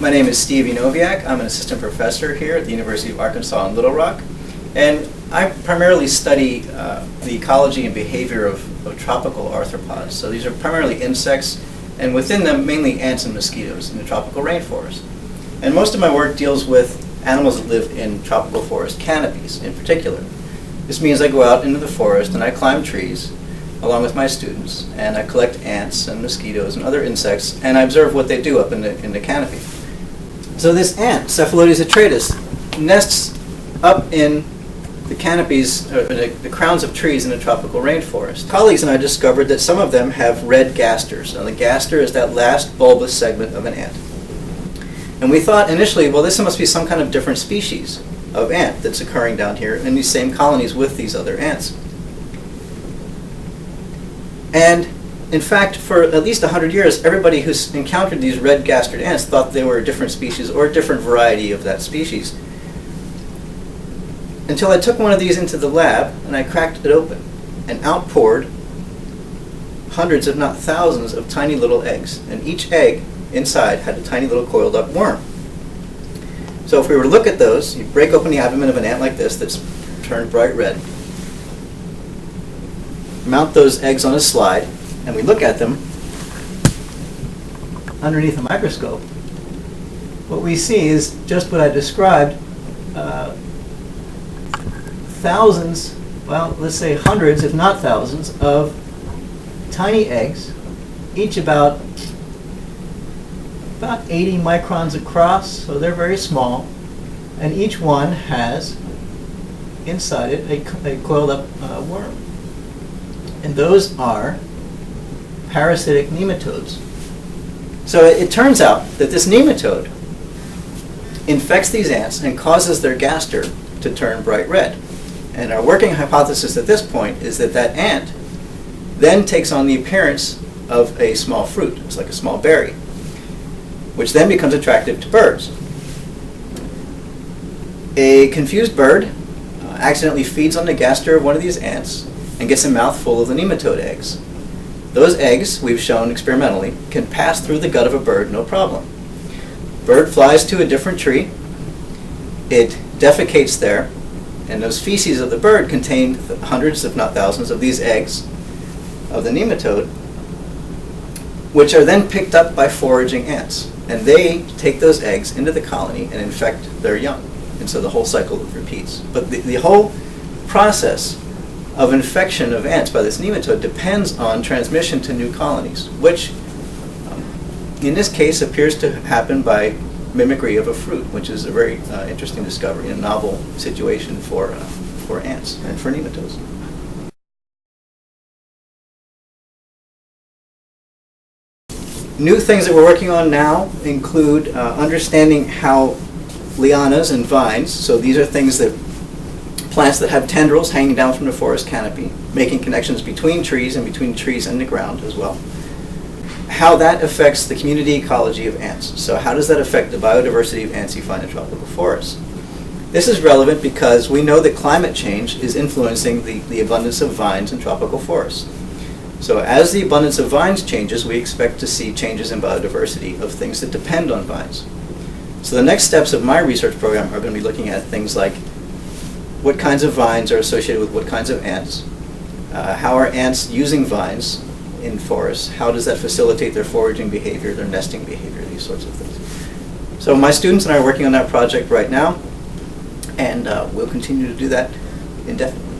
My name is Steve Yanoviak. I'm an assistant professor here at the University of Arkansas in Little Rock. And I primarily study the ecology and behavior of tropical arthropods. So these are primarily insects, and within them mainly ants and mosquitoes in the tropical rainforest. And most of my work deals with animals that live in tropical forest canopies in particular. This means I go out into the forest and I climb trees along with my students, and I collect ants and mosquitoes and other insects, and I observe what they do up in the canopy. So this ant, Cephalotes atratus, nests up in the canopies, the crowns of trees in a tropical rainforest. Colleagues and I discovered that some of them have red gasters. Now the gaster is that last bulbous segment of an ant. And we thought initially, well, this must be some kind of different species of ant that's occurring down here in these same colonies with these other ants. And in fact, for at least 100 years, everybody who's encountered these red gastered ants thought they were a different species or a different variety of that species. Until I took one of these into the lab and I cracked it open and outpoured hundreds, if not thousands, of tiny little eggs. And each egg inside had a tiny little coiled up worm. So if we were to look at those, you break open the abdomen of an ant like this that's turned bright red, mount those eggs on a slide, and we look at them underneath a microscope, what we see is just what I described, thousands, well, let's say hundreds, if not thousands, of tiny eggs, each about 80 microns across, so they're very small, and each one has inside it a coiled up worm. And those are parasitic nematodes. So it turns out that this nematode infects these ants and causes their gaster to turn bright red. And our working hypothesis at this point is that that ant then takes on the appearance of a small fruit. It's like a small berry, which then becomes attractive to birds. A confused bird accidentally feeds on the gaster of one of these ants and gets a mouthful of the nematode eggs. Those eggs, we've shown experimentally, can pass through the gut of a bird no problem. Bird flies to a different tree, it defecates there, and those feces of the bird contain hundreds, if not thousands, of these eggs of the nematode, which are then picked up by foraging ants. And they take those eggs into the colony and infect their young. And so the whole cycle repeats. But the whole process of infection of ants by this nematode depends on transmission to new colonies, which in this case appears to happen by mimicry of a fruit, which is a very interesting discovery, a novel situation for ants and for nematodes. New things that we're working on now include understanding how lianas and vines, so these are things that plants that have tendrils hanging down from the forest canopy, making connections between trees and between trees and the ground as well. How that affects the community ecology of ants. So how does that affect the biodiversity of ants you find in tropical forests? This is relevant because we know that climate change is influencing the abundance of vines in tropical forests. So as the abundance of vines changes, we expect to see changes in biodiversity of things that depend on vines. So the next steps of my research program are going to be looking at things like what kinds of vines are associated with what kinds of ants, how are ants using vines in forests, how does that facilitate their foraging behavior, their nesting behavior, these sorts of things. So my students and I are working on that project right now, and we'll continue to do that indefinitely.